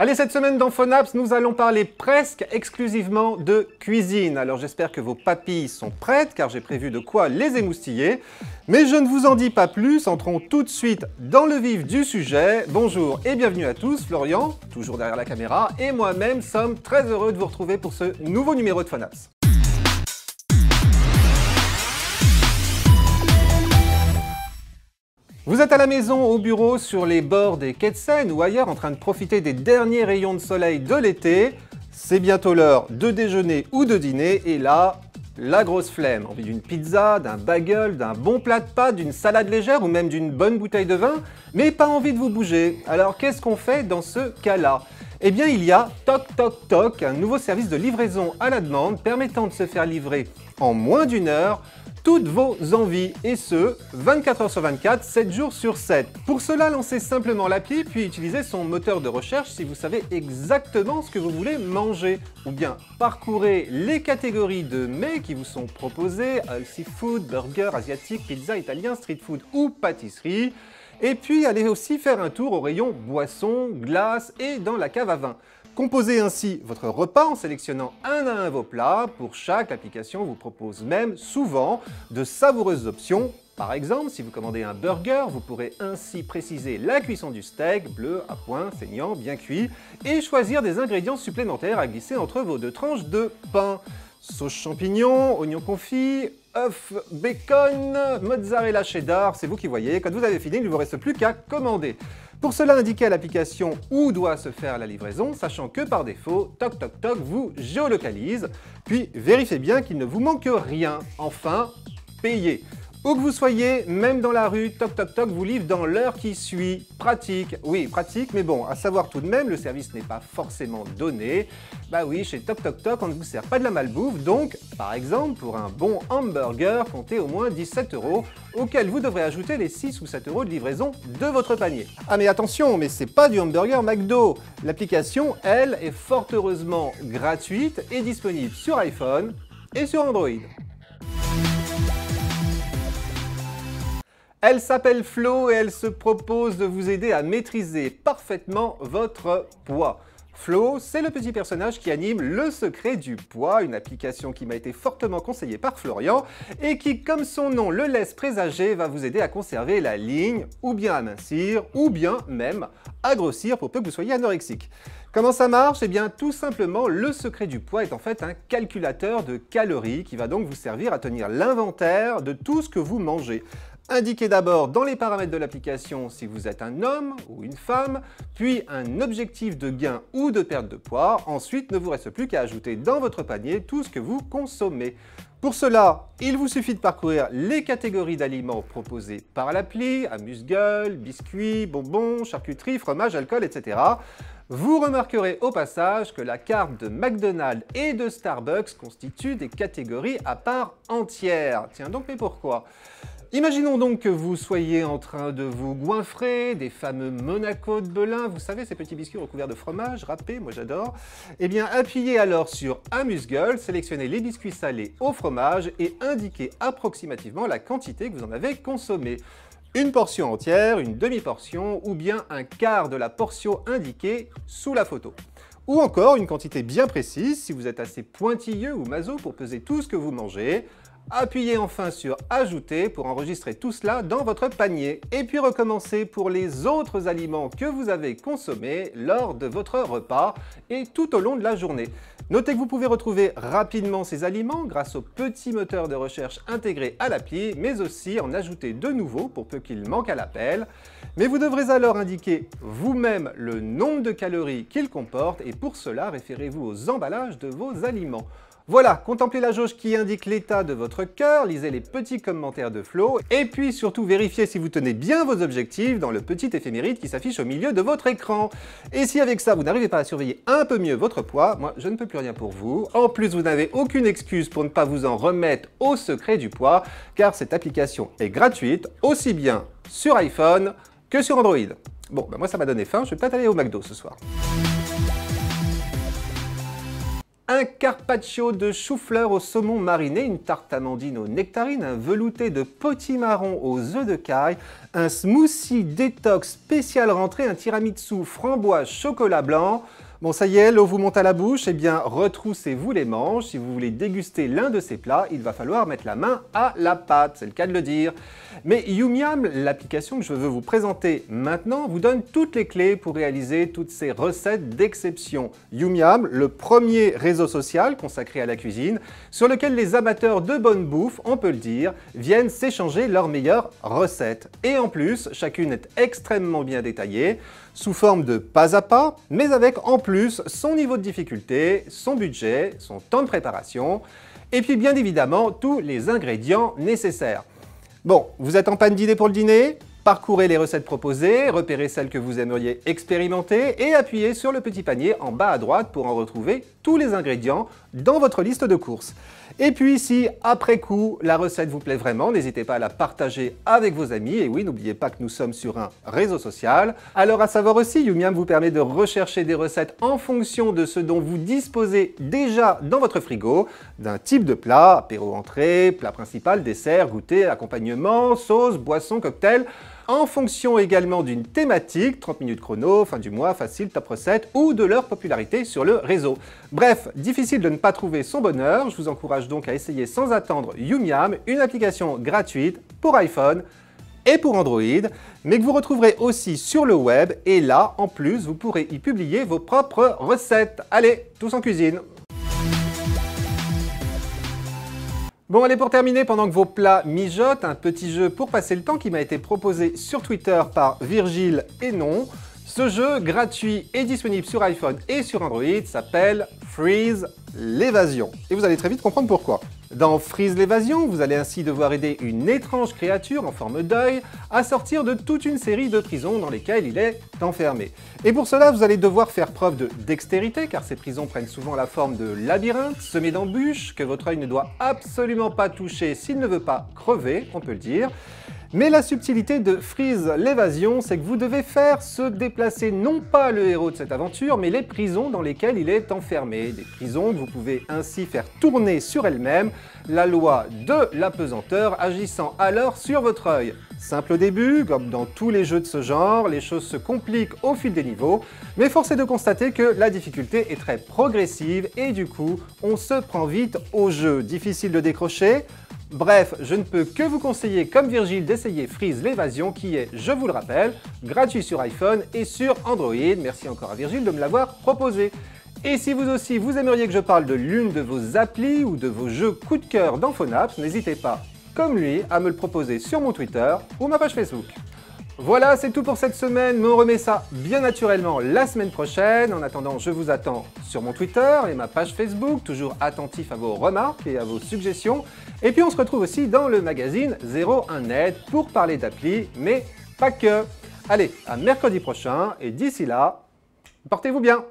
Allez, cette semaine dans Phonaps, nous allons parler presque exclusivement de cuisine. Alors j'espère que vos papilles sont prêtes, car j'ai prévu de quoi les émoustiller. Mais je ne vous en dis pas plus, entrons tout de suite dans le vif du sujet. Bonjour et bienvenue à tous, Florian, toujours derrière la caméra, et moi-même sommes très heureux de vous retrouver pour ce nouveau numéro de Phonaps. Vous êtes à la maison, au bureau, sur les bords des quais de Seine ou ailleurs en train de profiter des derniers rayons de soleil de l'été. C'est bientôt l'heure de déjeuner ou de dîner et là, la grosse flemme. Envie d'une pizza, d'un bagel, d'un bon plat de pâtes, d'une salade légère ou même d'une bonne bouteille de vin, mais pas envie de vous bouger. Alors qu'est-ce qu'on fait dans ce cas-là ? Eh bien il y a Toc Toc Toc, un nouveau service de livraison à la demande permettant de se faire livrer en moins d'une heure toutes vos envies, et ce, 24 heures sur 24, 7 jours sur 7. Pour cela, lancez simplement l'appli, puis utilisez son moteur de recherche si vous savez exactement ce que vous voulez manger. Ou bien parcourez les catégories de mets qui vous sont proposés, seafood, burger, asiatique, pizza, italien, street food ou pâtisserie. Et puis allez aussi faire un tour au rayon boissons, glaces et dans la cave à vin. Composez ainsi votre repas en sélectionnant un à un vos plats. Pour chaque, l'application vous propose même souvent de savoureuses options. Par exemple, si vous commandez un burger, vous pourrez ainsi préciser la cuisson du steak, bleu, à point, saignant, bien cuit, et choisir des ingrédients supplémentaires à glisser entre vos deux tranches de pain. Sauce champignons, oignons confits, œufs, bacon, mozzarella cheddar, c'est vous qui voyez. Quand vous avez fini, il ne vous reste plus qu'à commander. Pour cela, indiquez à l'application où doit se faire la livraison, sachant que par défaut, Toc Toc Toc vous géolocalise. Puis vérifiez bien qu'il ne vous manque rien. Enfin, payez. Où que vous soyez, même dans la rue, Toc Toc Toc vous livre dans l'heure qui suit. Pratique, oui pratique, mais bon, à savoir tout de même, le service n'est pas forcément donné. Bah oui, chez Toc Toc Toc, on ne vous sert pas de la malbouffe, donc, par exemple, pour un bon hamburger, comptez au moins 17 €, auquel vous devrez ajouter les 6 ou 7 € de livraison de votre panier. Ah mais attention, mais c'est pas du hamburger McDo. L'application, elle, est fort heureusement gratuite et disponible sur iPhone et sur Android. Elle s'appelle Flo et elle se propose de vous aider à maîtriser parfaitement votre poids. Flo, c'est le petit personnage qui anime Le Secret du Poids, une application qui m'a été fortement conseillée par Florian et qui, comme son nom le laisse présager, va vous aider à conserver la ligne, ou bien à mincir, ou bien même à grossir pour peu que vous soyez anorexique. Comment ça marche? Eh bien, tout simplement, Le Secret du Poids est en fait un calculateur de calories qui va donc vous servir à tenir l'inventaire de tout ce que vous mangez. Indiquez d'abord dans les paramètres de l'application si vous êtes un homme ou une femme, puis un objectif de gain ou de perte de poids. Ensuite, ne vous reste plus qu'à ajouter dans votre panier tout ce que vous consommez. Pour cela, il vous suffit de parcourir les catégories d'aliments proposées par l'appli, amuse-gueule, biscuits, bonbons, charcuterie, fromage, alcool, etc. Vous remarquerez au passage que la carte de McDonald's et de Starbucks constitue des catégories à part entière. Tiens donc, mais pourquoi ? Imaginons donc que vous soyez en train de vous goinfrer des fameux Monaco de Belin, vous savez, ces petits biscuits recouverts de fromage, râpé, moi j'adore. Eh bien, appuyez alors sur Amuse-gueule, sélectionnez les biscuits salés au fromage et indiquez approximativement la quantité que vous en avez consommée. Une portion entière, une demi-portion ou bien un quart de la portion indiquée sous la photo. Ou encore une quantité bien précise si vous êtes assez pointilleux ou maso pour peser tout ce que vous mangez. Appuyez enfin sur Ajouter pour enregistrer tout cela dans votre panier. Et puis recommencez pour les autres aliments que vous avez consommés lors de votre repas et tout au long de la journée. Notez que vous pouvez retrouver rapidement ces aliments grâce au petit moteur de recherche intégré à l'appli, mais aussi en ajouter de nouveaux pour peu qu'ils manquent à l'appel. Mais vous devrez alors indiquer vous-même le nombre de calories qu'ils comportent et pour cela, référez-vous aux emballages de vos aliments. Voilà, contemplez la jauge qui indique l'état de votre cœur, lisez les petits commentaires de Flo, et puis surtout vérifiez si vous tenez bien vos objectifs dans le petit éphéméride qui s'affiche au milieu de votre écran. Et si avec ça vous n'arrivez pas à surveiller un peu mieux votre poids, moi je ne peux plus rien pour vous. En plus, vous n'avez aucune excuse pour ne pas vous en remettre au secret du poids, car cette application est gratuite, aussi bien sur iPhone que sur Android. Bon, ben moi ça m'a donné faim, je vais peut-être aller au McDo ce soir. un carpaccio de chou-fleur au saumon mariné, une tarte amandine aux nectarines, un velouté de potimarron aux œufs de caille, un smoothie détox spécial rentrée, un tiramisu framboise chocolat blanc. Bon, ça y est, l'eau vous monte à la bouche, eh bien retroussez-vous les manches. Si vous voulez déguster l'un de ces plats, il va falloir mettre la main à la pâte, c'est le cas de le dire. Mais Yumiam, l'application que je veux vous présenter maintenant, vous donne toutes les clés pour réaliser toutes ces recettes d'exception. Yumiam, le premier réseau social consacré à la cuisine, sur lequel les amateurs de bonne bouffe, on peut le dire, viennent s'échanger leurs meilleures recettes. Et en plus, chacune est extrêmement bien détaillée, sous forme de pas à pas, mais avec en plus son niveau de difficulté, son budget, son temps de préparation, et puis bien évidemment tous les ingrédients nécessaires. Bon, vous êtes en panne d'idées pour le dîner? Parcourez les recettes proposées, repérez celles que vous aimeriez expérimenter et appuyez sur le petit panier en bas à droite pour en retrouver tous les ingrédients dans votre liste de courses. Et puis si, après coup, la recette vous plaît vraiment, n'hésitez pas à la partager avec vos amis. Et oui, n'oubliez pas que nous sommes sur un réseau social. Alors à savoir aussi, Yumiam vous permet de rechercher des recettes en fonction de ce dont vous disposez déjà dans votre frigo, d'un type de plat, apéro entrée, plat principal, dessert, goûter, accompagnement, sauce, boisson, cocktail, en fonction également d'une thématique, 30 minutes chrono, fin du mois, facile, top recette, ou de leur popularité sur le réseau. Bref, difficile de ne pas trouver son bonheur, je vous encourage donc à essayer sans attendre Yumiam, une application gratuite pour iPhone et pour Android, mais que vous retrouverez aussi sur le web, et là, en plus, vous pourrez y publier vos propres recettes. Allez, tous en cuisine! Bon, allez, pour terminer, pendant que vos plats mijotent, un petit jeu pour passer le temps qui m'a été proposé sur Twitter par Virgile et Non. Ce jeu, gratuit et disponible sur iPhone et sur Android, s'appelle Freeze l'évasion. Et vous allez très vite comprendre pourquoi. Dans Freeze l'évasion, vous allez ainsi devoir aider une étrange créature en forme d'œil à sortir de toute une série de prisons dans lesquelles il est enfermé. Et pour cela, vous allez devoir faire preuve de dextérité, car ces prisons prennent souvent la forme de labyrinthes semés d'embûches que votre œil ne doit absolument pas toucher s'il ne veut pas crever, on peut le dire. Mais la subtilité de Freeze l'évasion, c'est que vous devez faire se déplacer non pas le héros de cette aventure, mais les prisons dans lesquelles il est enfermé. Des prisons que vous pouvez ainsi faire tourner sur elles-mêmes, la loi de l'apesanteur agissant alors sur votre œil. Simple au début, comme dans tous les jeux de ce genre, les choses se compliquent au fil des niveaux, mais force est de constater que la difficulté est très progressive et du coup, on se prend vite au jeu. Difficile de décrocher. Bref, je ne peux que vous conseiller, comme Virgile, d'essayer Freeze l'évasion qui est, je vous le rappelle, gratuit sur iPhone et sur Android. Merci encore à Virgile de me l'avoir proposé. Et si vous aussi, vous aimeriez que je parle de l'une de vos applis ou de vos jeux coup de cœur dans Phonaps, n'hésitez pas, comme lui, à me le proposer sur mon Twitter ou ma page Facebook. Voilà, c'est tout pour cette semaine, mais on remet ça bien naturellement la semaine prochaine. En attendant, je vous attends sur mon Twitter et ma page Facebook, toujours attentif à vos remarques et à vos suggestions. Et puis on se retrouve aussi dans le magazine 01net pour parler d'appli, mais pas que. Allez, à mercredi prochain, et d'ici là, portez-vous bien!